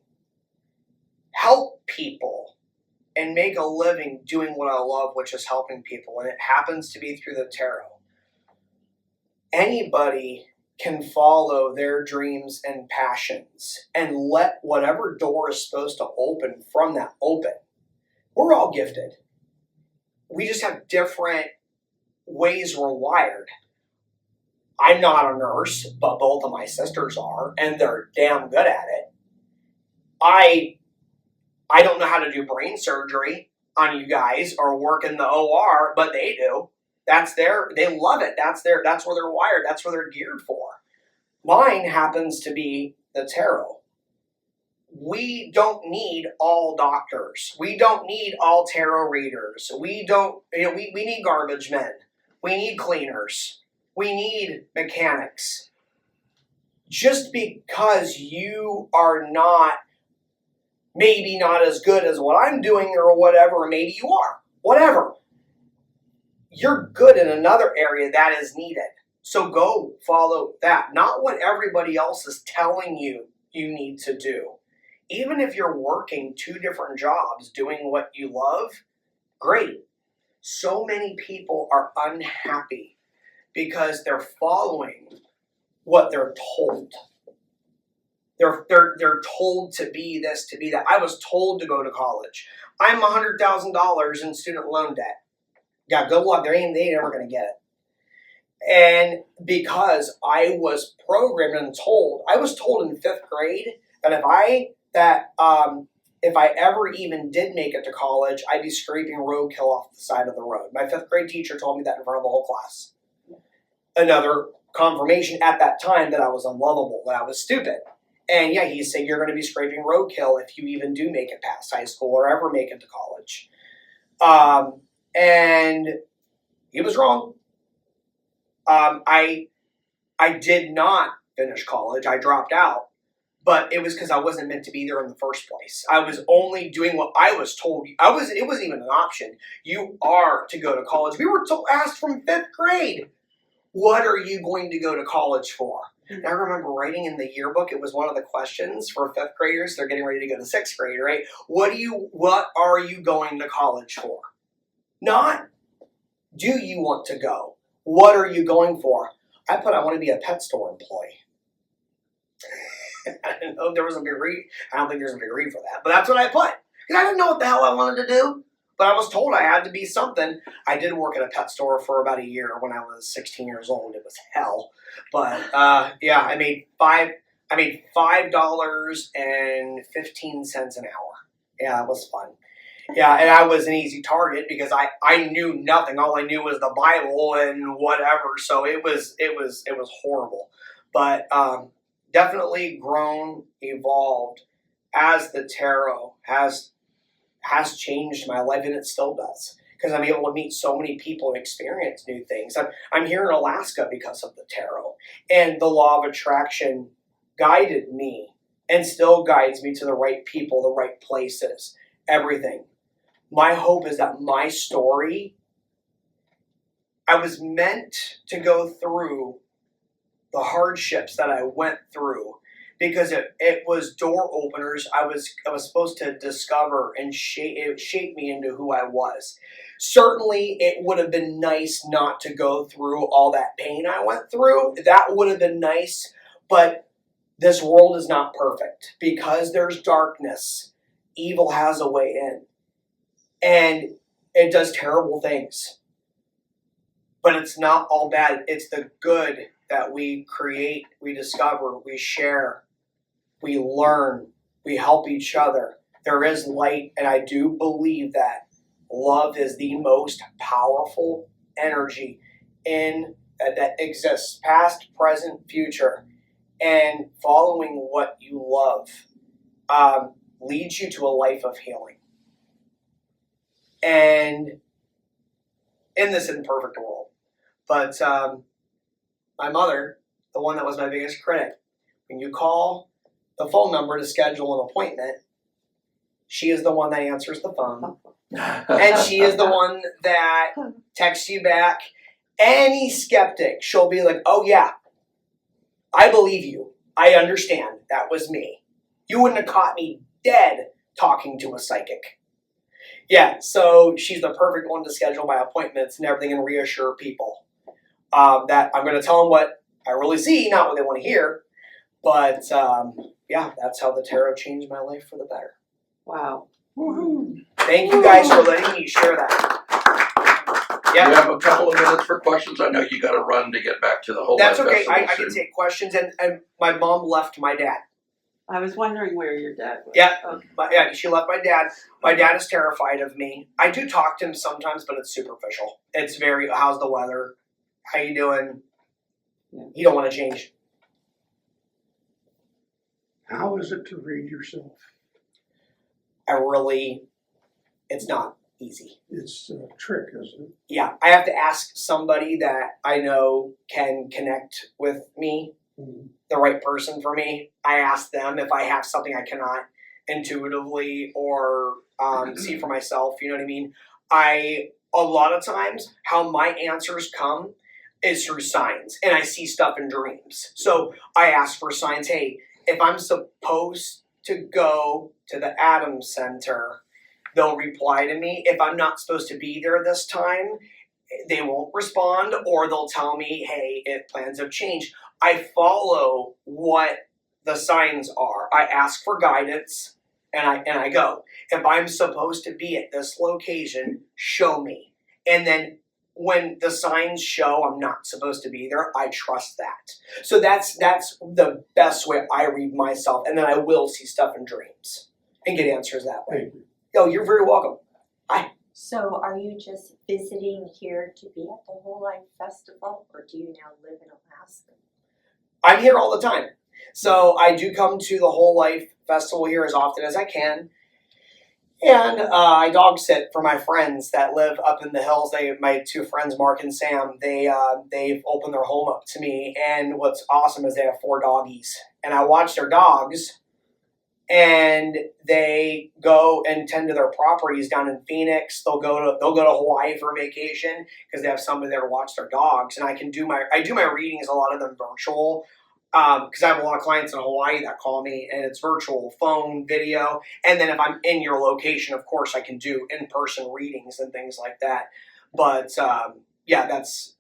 help people, and make a living doing what I love, which is helping people, and it happens to be through the tarot, anybody can follow their dreams and passions and let whatever door is supposed to open from that open. We're all gifted. We just have different ways we're wired. I'm not a nurse, but both of my sisters are, and they're damn good at it. I don't know how to do brain surgery on you guys or work in the OR, but they do. They love it. That's where they're wired. That's where they're geared for. Mine happens to be the tarot. We don't need all doctors. We don't need all tarot readers. We need garbage men. We need cleaners. We need mechanics. Just because you are maybe not as good as what I'm doing or whatever, maybe you are, whatever. You're good in another area that is needed. So go follow that, not what everybody else is telling you need to do. Even if you're working 2 different jobs doing what you love, great. So many people are unhappy because they're following what they're told. They're told to be this, to be that. I was told to go to college. I'm $100,000 in student loan debt. Yeah, good luck. They ain't never going to get it. And because I was programmed and told, I was told in 5th grade that if I ever even did make it to college, I'd be scraping roadkill off the side of the road. My 5th grade teacher told me that in front of the whole class. Another confirmation at that time that I was unlovable, that I was stupid. And yeah, he said, you're going to be scraping roadkill if you even do make it past high school or ever make it to college. And he was wrong. I did not finish college. I dropped out. But it was because I wasn't meant to be there in the first place. I was only doing what I was told. It wasn't even an option. You are to go to college. We were asked from 5th grade, what are you going to go to college for? And I remember writing in the yearbook, it was one of the questions for 5th graders. They're getting ready to go to 6th grade, right? What are you going to college for? Not, do you want to go? What are you going for? I want to be a pet store employee. I didn't know there was a degree. I don't think there's a degree for that. But that's what I put. Because I didn't know what the hell I wanted to do. But I was told I had to be something. I did work at a pet store for about a year when I was 16 years old. It was hell. But yeah, I made $5.15 an hour. Yeah, it was fun. Yeah, and I was an easy target because I knew nothing. All I knew was the Bible and whatever. So it was horrible. But definitely grown, evolved as the tarot has changed my life, and it still does, because I'm able to meet so many people and experience new things. I'm here in Alaska because of the tarot, and the law of attraction guided me and still guides me to the right people, the right places, everything. My hope is that my story, I was meant to go through the hardships that I went through, because it was door openers. I was supposed to discover, and it shaped me into who I was. Certainly, it would have been nice not to go through all that pain I went through. That would have been nice, but this world is not perfect. Because there's darkness, evil has a way in. And it does terrible things. But it's not all bad. It's the good that we create, we discover, we share, we learn, we help each other. There is light, and I do believe that love is the most powerful energy that exists, past, present, future. And following what you love leads you to a life of healing. And in this imperfect world. But my mother, the one that was my biggest critic, when you call the phone number to schedule an appointment, she is the one that answers the phone. And she is the one that texts you back. Any skeptic, she'll be like, oh yeah, I believe you. I understand. That was me. You wouldn't have caught me dead talking to a psychic. Yeah, so she's the perfect one to schedule my appointments and everything, and reassure people that I'm going to tell them what I really see, not what they want to hear. But yeah, that's how the tarot changed my life for the better. Wow. Woohoo. Thank you guys for letting me share that. Yeah. You have a couple of minutes for questions. I know you got to run to get back to the whole That's life okay. I festival can soon. take questions. And my mom left my dad. I was wondering where your dad was. Yeah. Okay. She left my dad. My dad is terrified of me. I do talk to him sometimes, but it's superficial. It's very, how's the weather? How you doing? Yeah. You don't want to change. How is it to read yourself? It's not. Easy. It's a trick, isn't it? Yeah, I have to ask somebody that I know can connect with me, Mhm. the right person for me. I ask them if I have something I cannot intuitively or see for myself. You know what I mean? A lot of times, how my answers come is through signs, and I see stuff in dreams. So I ask for signs. Hey, if I'm supposed to go to the Atom Center, they'll reply to me. If I'm not supposed to be there this time, they won't respond, or they'll tell me, hey, plans have changed. I follow what the signs are. I ask for guidance, and I go. If I'm supposed to be at this location, show me. And then when the signs show I'm not supposed to be there, I trust that. So that's the best way I read myself, and then I will see stuff in dreams and get answers that way. Thank you. Oh, you're very welcome. So are you just visiting here to be at the Whole Life Festival, or do you now live in Alaska? I'm here all the time. So I do come to the Whole Life Festival here as often as I can. And I dog sit for my friends that live up in the hills. My two friends, Mark and Sam, they've opened their home up to me. And what's awesome is they have 4 doggies. And I watch their dogs, and they go and tend to their properties down in Phoenix. They'll go to Hawaii for a vacation because they have somebody there to watch their dogs. And I do my readings, a lot of them virtual, because I have a lot of clients in Hawaii that call me, and it's virtual, phone, video. And then if I'm in your location, of course, I can do in-person readings and things like that. But yeah, that's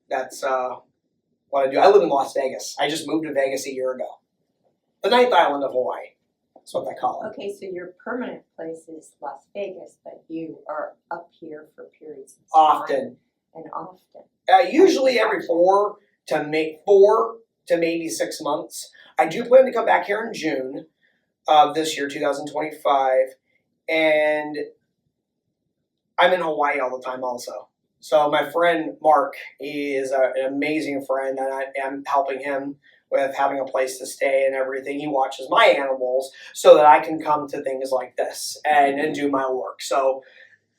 what I do. I live in Las Vegas. I just moved to Vegas a year ago. The 9th island of Hawaii. That's what they call it. Okay, so your permanent place is Las Vegas, but you are up here for periods of Often. time and often. Usually every 4 to maybe 6 months. I do plan to come back here in June of this year, 2025. And I'm in Hawaii all the time also. So my friend Mark, he is an amazing friend, and I am helping him with having a place to stay and everything. He watches my animals so that I can come to things like this and do my work. So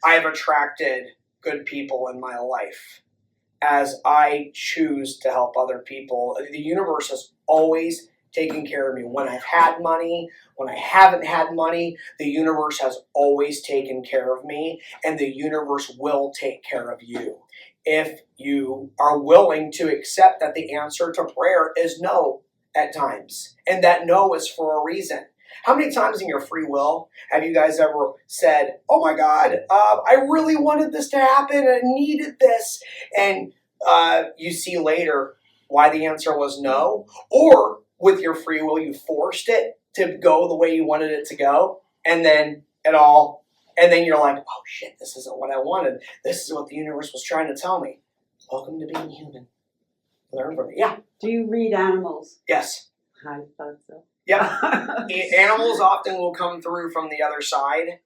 I have attracted good people in my life as I choose to help other people. The universe has always taken care of me. When I've had money, when I haven't had money, the universe has always taken care of me, and the universe will take care of you. If you are willing to accept that the answer to prayer is no at times, and that no is for a reason. How many times in your free will have you guys ever said, oh my God, I really wanted this to happen, I needed this, and you see later why the answer was no? Or with your free will, you forced it to go the way you wanted it to go, and then you're like, oh shit, this isn't what I wanted. This is what the universe was trying to tell me. Welcome to being human. Learn from it. Yeah. Do you read animals? Yes. I thought so. Yeah. Animals often will come through from the other side.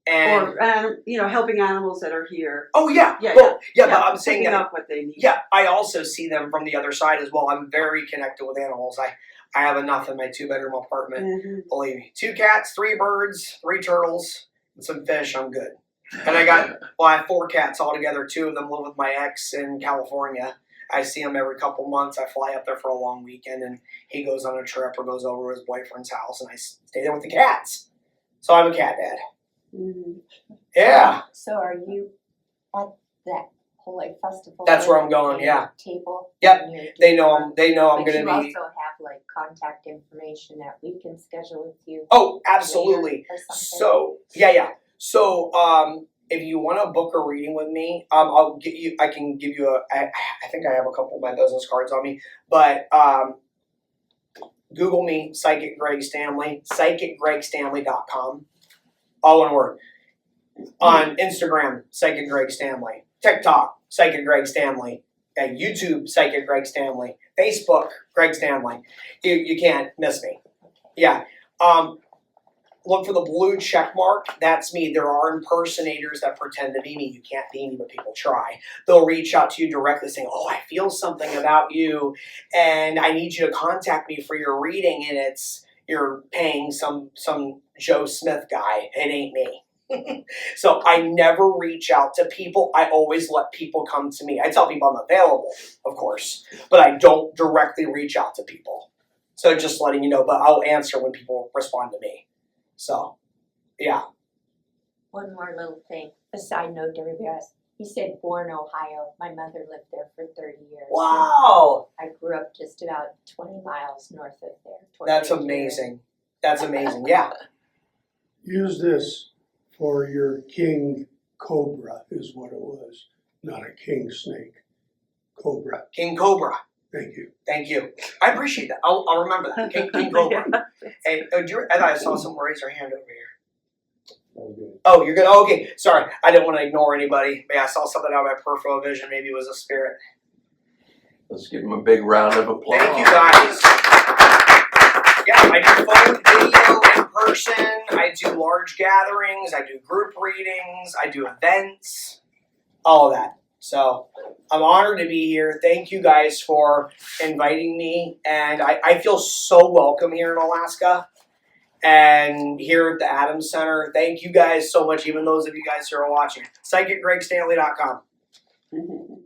And or helping animals that are here. oh yeah. Yeah, Well, yeah, but I'm saying picking that. up what they need. Yeah, I also see them from the other side as well. I'm very connected with animals. I have enough in my 2-bedroom apartment. Mm-hmm. Believe me. 2 cats, 3 birds, 3 turtles, and some fish. I'm good. And I have 4 cats altogether. 2 of them live with my ex in California. I see him every couple months. I fly up there for a long weekend, and he goes on a trip or goes over to his boyfriend's house, and I stay there with the cats. So I'm a cat dad. Mm-hmm. Yeah. So are you at that Whole Life Festival? That's where I'm going, at yeah. Table? Yep. And you're They doing know work? I'm going But to you be. also have like contact information that we can schedule with you. Oh, absolutely. Or something. So yeah. So if you want to book a reading with me, I can give you I think I have a couple of my business cards on me, but Google me, Psychic Greg Stanley, psychicgregstanley.com. All one word. On Instagram, Psychic Greg Stanley. TikTok, Psychic Greg Stanley. YouTube, Psychic Greg Stanley. Facebook, Greg Stanley. You can't miss me. Yeah. Look for the blue check mark. That's me. There are impersonators that pretend to be me. You can't be me, but people try. They'll reach out to you directly saying, oh, I feel something about you, and I need you to contact me for your reading, and you're paying some Joe Smith guy. It ain't me. So I never reach out to people. I always let people come to me. I tell people I'm available, of course, but I don't directly reach out to people. So just letting you know, but I'll answer when people respond to me. So, yeah. One more little thing, a side note to everybody else. He said born Ohio. My mother lived there for 30 years. Wow. I grew up just about 20 miles north of there. That's 28 amazing. That's amazing. Yeah. Use this for your king cobra is what it was, not a king snake. Cobra. King Cobra. Thank you. Thank you. I appreciate that. I'll remember that. King Cobra. Hey, and I saw someone raise their hand over here. Oh, you're good. Oh, okay. Sorry. I didn't want to ignore anybody. Maybe I saw something out of my peripheral vision. Maybe it was a spirit. Let's give him a big round of applause. Thank you, guys. Yeah, I do phone, video, in person. I do large gatherings. I do group readings. I do events. All of that. So I'm honored to be here. Thank you guys for inviting me. And I feel so welcome here in Alaska and here at the Adams Center. Thank you guys so much, even those of you guys who are watching. PsychicGregStanley.com. Mhm.